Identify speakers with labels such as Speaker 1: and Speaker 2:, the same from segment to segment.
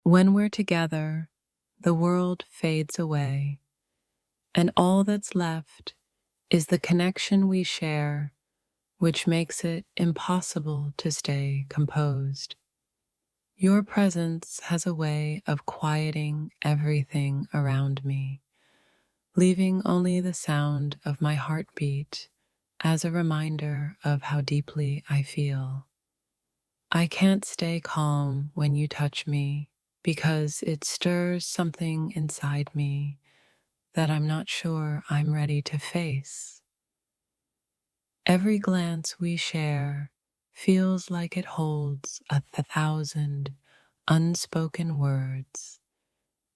Speaker 1: When we're together, the world fades away, and all that's left is the connection we share, which makes it impossible to stay composed. Your presence has a way of quieting everything around me, leaving only the sound of my heartbeat as a reminder of how deeply I feel. I can't stay calm when you touch me because it stirs something inside me that I'm not sure I'm ready to face. Every glance we share feels like it holds 1,000 unspoken words,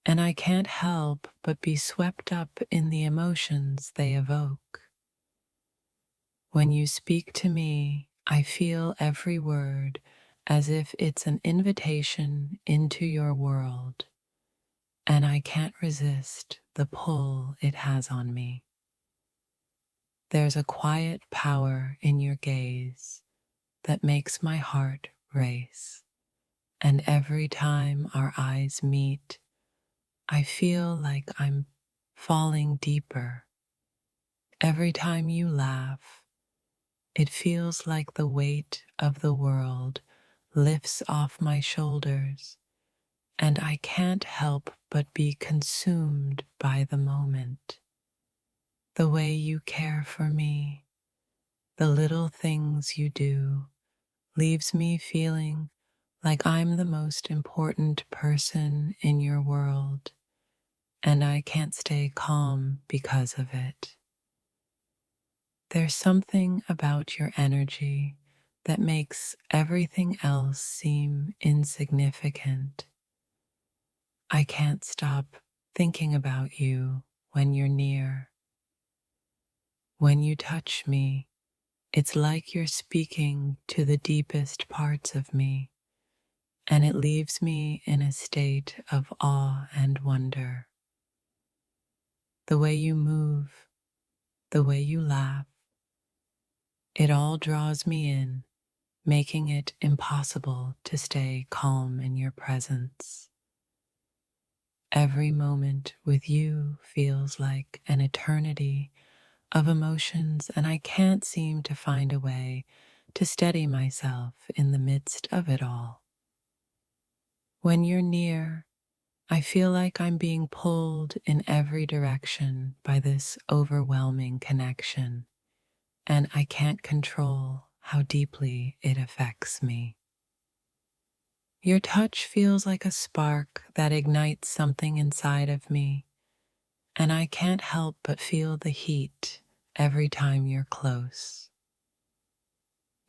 Speaker 1: and I can't help but be swept up in the emotions they evoke. When you speak to me, I feel every word as if it's an invitation into your world, and I can't resist the pull it has on me. There's a quiet power in your gaze that makes my heart race, and every time our eyes meet, I feel like I'm falling deeper. Every time you laugh, it feels like the weight of the world lifts off my shoulders, and I can't help but be consumed by the moment. The way you care for me, the little things you do, leaves me feeling like I'm the most important person in your world, and I can't stay calm because of it. There's something about your energy that makes everything else seem insignificant. I can't stop thinking about you when you're near. When you touch me, it's like you're speaking to the deepest parts of me, and it leaves me in a state of awe and wonder. The way you move, the way you laugh, it all draws me in, making it impossible to stay calm in your presence. Every moment with you feels like an eternity of emotions, and I can't seem to find a way to steady myself in the midst of it all. When you're near, I feel like I'm being pulled in every direction by this overwhelming connection, and I can't control how deeply it affects me. Your touch feels like a spark that ignites something inside of me, and I can't help but feel the heat every time you're close.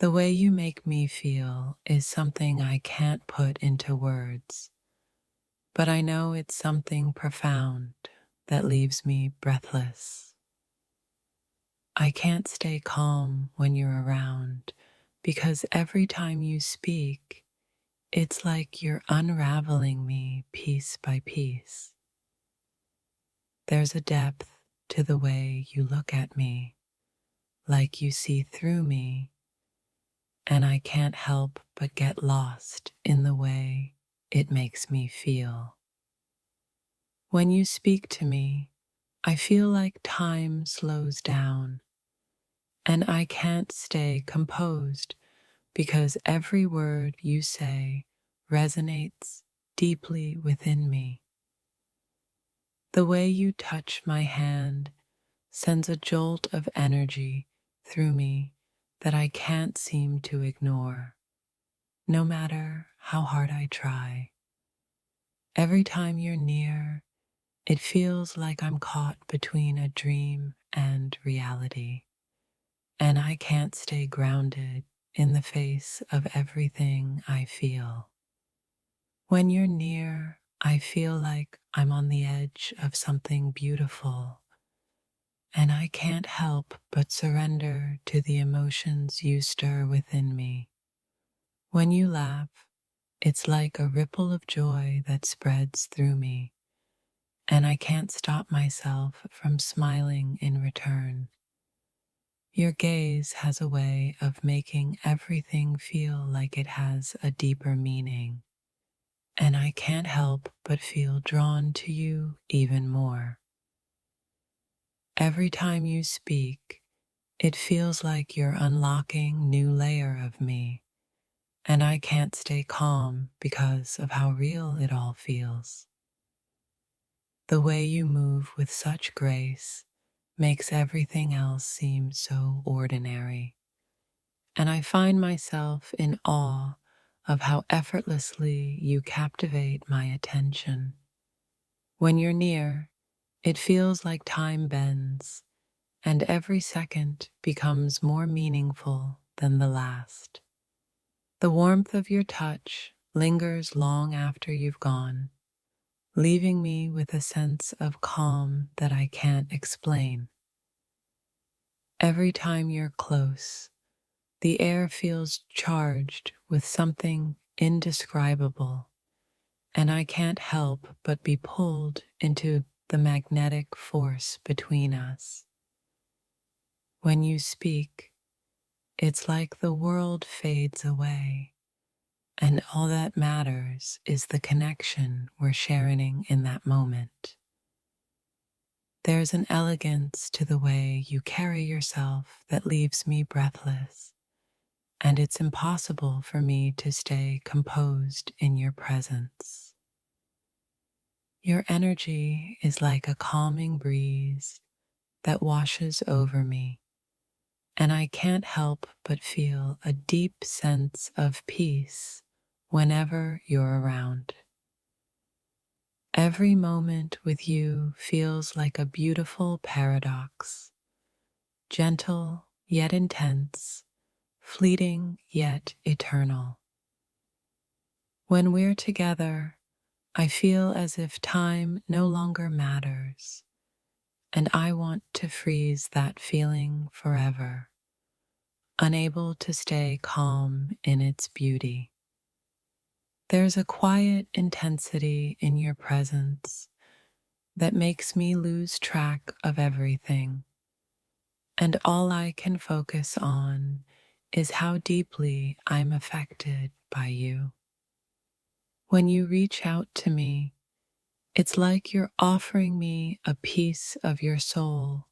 Speaker 1: The way you make me feel is something I can't put into words, but I know it's something profound that leaves me breathless. I can't stay calm when you're around because every time you speak, it's like you're unraveling me piece by piece. There's a depth to the way you look at me, like you see through me, and I can't help but get lost in the way it makes me feel. When you speak to me, I feel like time slows down, and I can't stay composed because every word you say resonates deeply within me. The way you touch my hand sends a jolt of energy through me that I can't seem to ignore, no matter how hard I try. Every time you're near, it feels like I'm caught between a dream and reality, and I can't stay grounded in the face of everything I feel. When you're near, I feel like I'm on the edge of something beautiful, and I can't help but surrender to the emotions you stir within me. When you laugh, it's like a ripple of joy that spreads through me, and I can't stop myself from smiling in return. Your gaze has a way of making everything feel like it has a deeper meaning, and I can't help but feel drawn to you even more. Every time you speak, it feels like you're unlocking new layer of me, and I can't stay calm because of how real it all feels. The way you move with such grace makes everything else seem so ordinary, and I find myself in awe of how effortlessly you captivate my attention. When you're near, it feels like time bends, and every second becomes more meaningful than the last. The warmth of your touch lingers long after you've gone, leaving me with a sense of calm that I can't explain. Every time you're close, the air feels charged with something indescribable, and I can't help but be pulled into the magnetic force between us. When you speak, it's like the world fades away, and all that matters is the connection we're sharing in that moment. There's an elegance to the way you carry yourself that leaves me breathless, and it's impossible for me to stay composed in your presence. Your energy is like a calming breeze that washes over me, and I can't help but feel a deep sense of peace whenever you're around. Every moment with you feels like a beautiful paradox, gentle yet intense, fleeting yet eternal. When we're together, I feel as if time no longer matters, and I want to freeze that feeling forever, unable to stay calm in its beauty. There's a quiet intensity in your presence that makes me lose track of everything, and all I can focus on is how deeply I'm affected by you. When you reach out to me, it's like you're offering me a piece of your soul,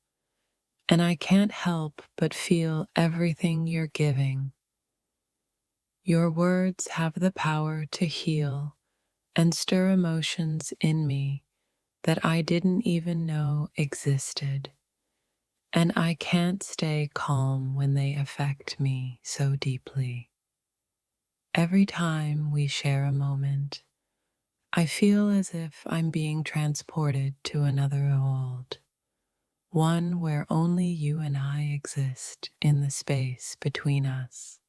Speaker 1: and I can't help but feel everything you're giving. Your words have the power to heal and stir emotions in me that I didn't even know existed, and I can't stay calm when they affect me so deeply. Every time we share a moment, I feel as if I'm being transported to another world, one where only you and I exist in the space between us.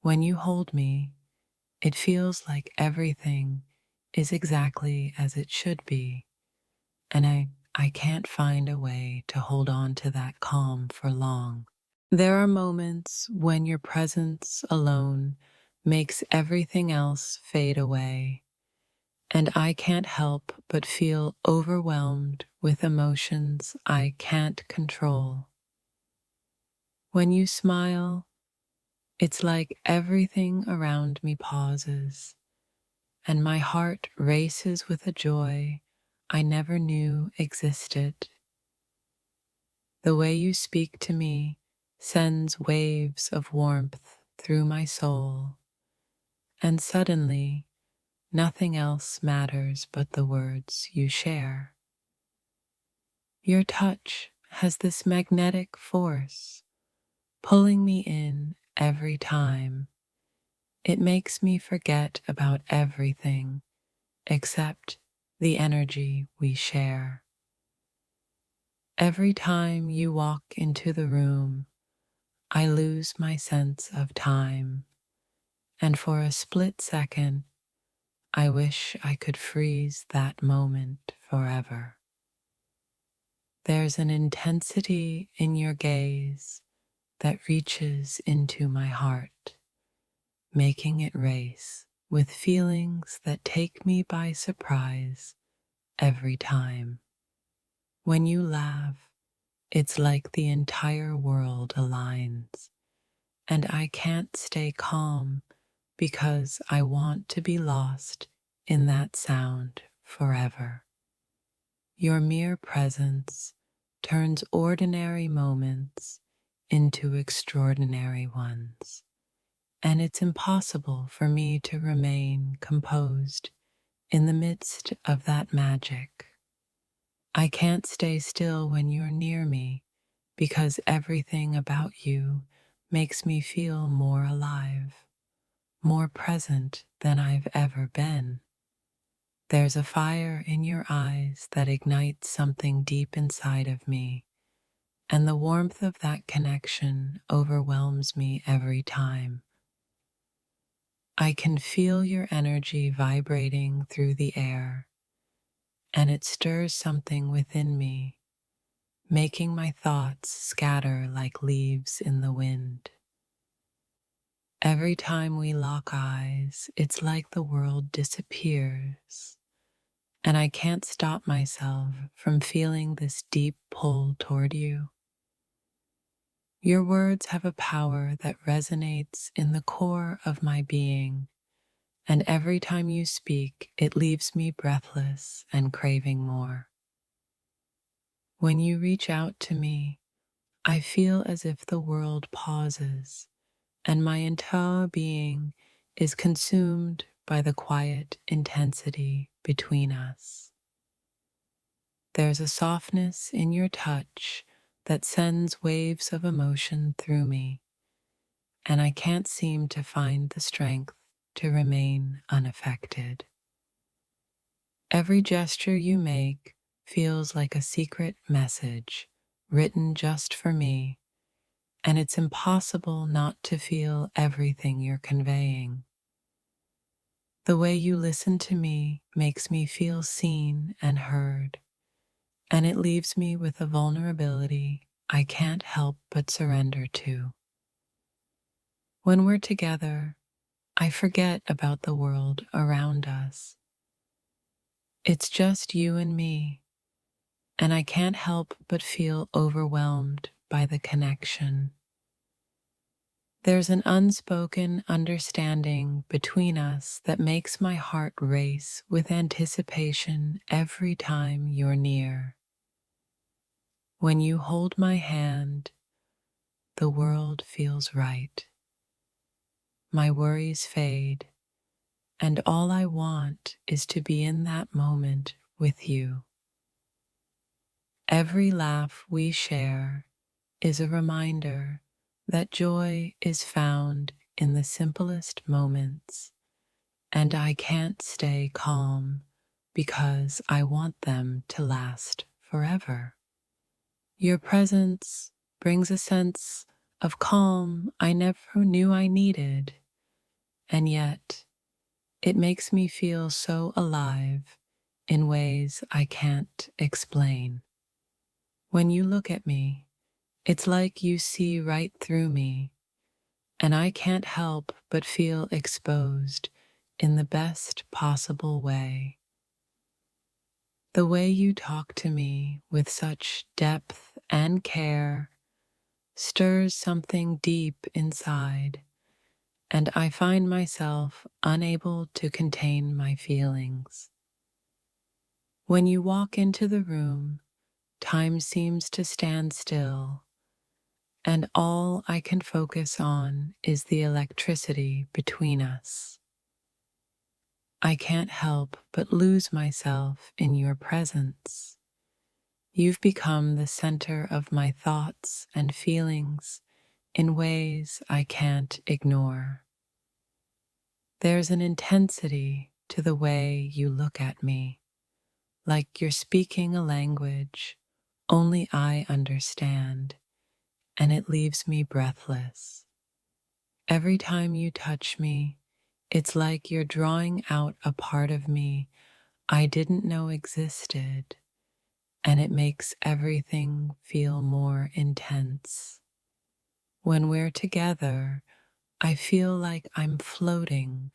Speaker 1: When you hold me, it feels like everything is exactly as it should be, and I can't find a way to hold on to that calm for long. There are moments when your presence alone makes everything else fade away, and I can't help but feel overwhelmed with emotions I can't control. When you smile, it's like everything around me pauses, and my heart races with a joy I never knew existed. The way you speak to me sends waves of warmth through my soul, and suddenly nothing else matters but the words you share. Your touch has this magnetic force, pulling me in every time. It makes me forget about everything except the energy we share. Every time you walk into the room, I lose my sense of time, and for a split second, I wish I could freeze that moment forever. There's an intensity in your gaze that reaches into my heart, making it race with feelings that take me by surprise every time. When you laugh, it's like the entire world aligns, and I can't stay calm because I want to be lost in that sound forever. Your mere presence turns ordinary moments into extraordinary ones, and it's impossible for me to remain composed in the midst of that magic. I can't stay still when you're near me because everything about you makes me feel more alive, more present than I've ever been. There's a fire in your eyes that ignites something deep inside of me, and the warmth of that connection overwhelms me every time. I can feel your energy vibrating through the air, and it stirs something within me, making my thoughts scatter like leaves in the wind. Every time we lock eyes, it's like the world disappears, and I can't stop myself from feeling this deep pull toward you. Your words have a power that resonates in the core of my being, and every time you speak, it leaves me breathless and craving more. When you reach out to me, I feel as if the world pauses and my entire being is consumed by the quiet intensity between us. There's a softness in your touch that sends waves of emotion through me, and I can't seem to find the strength to remain unaffected. Every gesture you make feels like a secret message written just for me, and it's impossible not to feel everything you're conveying. The way you listen to me makes me feel seen and heard, and it leaves me with a vulnerability I can't help but surrender to. When we're together, I forget about the world around us. It's just you and me, and I can't help but feel overwhelmed by the connection. There's an unspoken understanding between us that makes my heart race with anticipation every time you're near. When you hold my hand, the world feels right. My worries fade, and all I want is to be in that moment with you. Every laugh we share is a reminder that joy is found in the simplest moments, and I can't stay calm because I want them to last forever. Your presence brings a sense of calm I never knew I needed, and yet it makes me feel so alive in ways I can't explain. When you look at me, it's like you see right through me, and I can't help but feel exposed in the best possible way. The way you talk to me with such depth and care stirs something deep inside, and I find myself unable to contain my feelings. When you walk into the room, time seems to stand still, and all I can focus on is the electricity between us. I can't help but lose myself in your presence. You've become the center of my thoughts and feelings in ways I can't ignore. There's an intensity to the way you look at me, like you're speaking a language only I understand, and it leaves me breathless. Every time you touch me, it's like you're drawing out a part of me I didn't know existed, and it makes everything feel more intense. When we're together, I feel like I'm floating,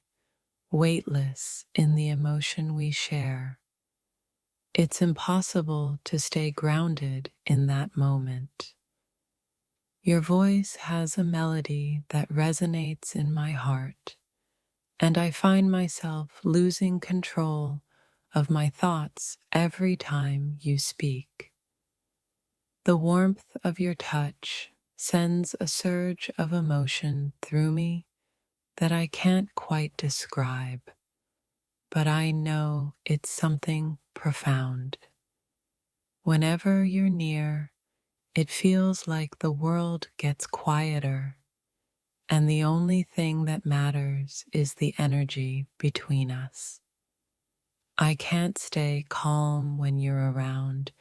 Speaker 1: weightless in the emotion we share. It's impossible to stay grounded in that moment. Your voice has a melody that resonates in my heart, and I find myself losing control of my thoughts every time you speak. The warmth of your touch sends a surge of emotion through me that I can't quite describe, but I know it's something profound. Whenever you're near, it feels like the world gets quieter, and the only thing that matters is the energy between us. I can't stay calm when you're around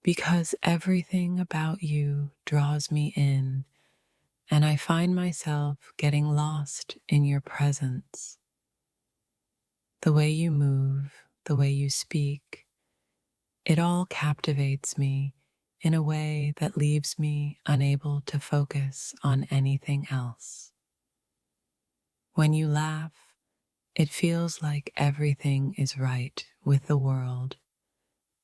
Speaker 1: because everything about you draws me in, and I find myself getting lost in your presence. The way you move, the way you speak, it all captivates me in a way that leaves me unable to focus on anything else. When you laugh, it feels like everything is right with the world,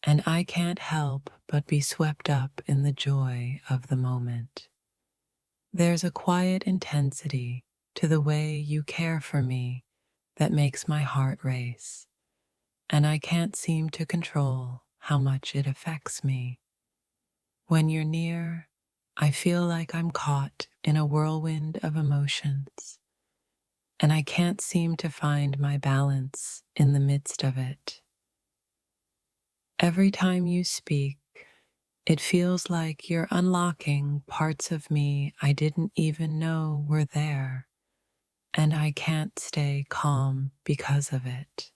Speaker 1: and I can't help but be swept up in the joy of the moment. There's a quiet intensity to the way you care for me that makes my heart race, and I can't seem to control how much it affects me. When you're near, I feel like I'm caught in a whirlwind of emotions, and I can't seem to find my balance in the midst of it. Every time you speak, it feels like you're unlocking parts of me I didn't even know were there, and I can't stay calm because of it.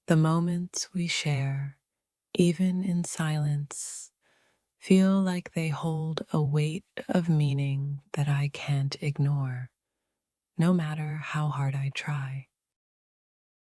Speaker 1: The moments we share, even in silence, feel like they hold a weight of meaning that I can't ignore, no matter how hard I try.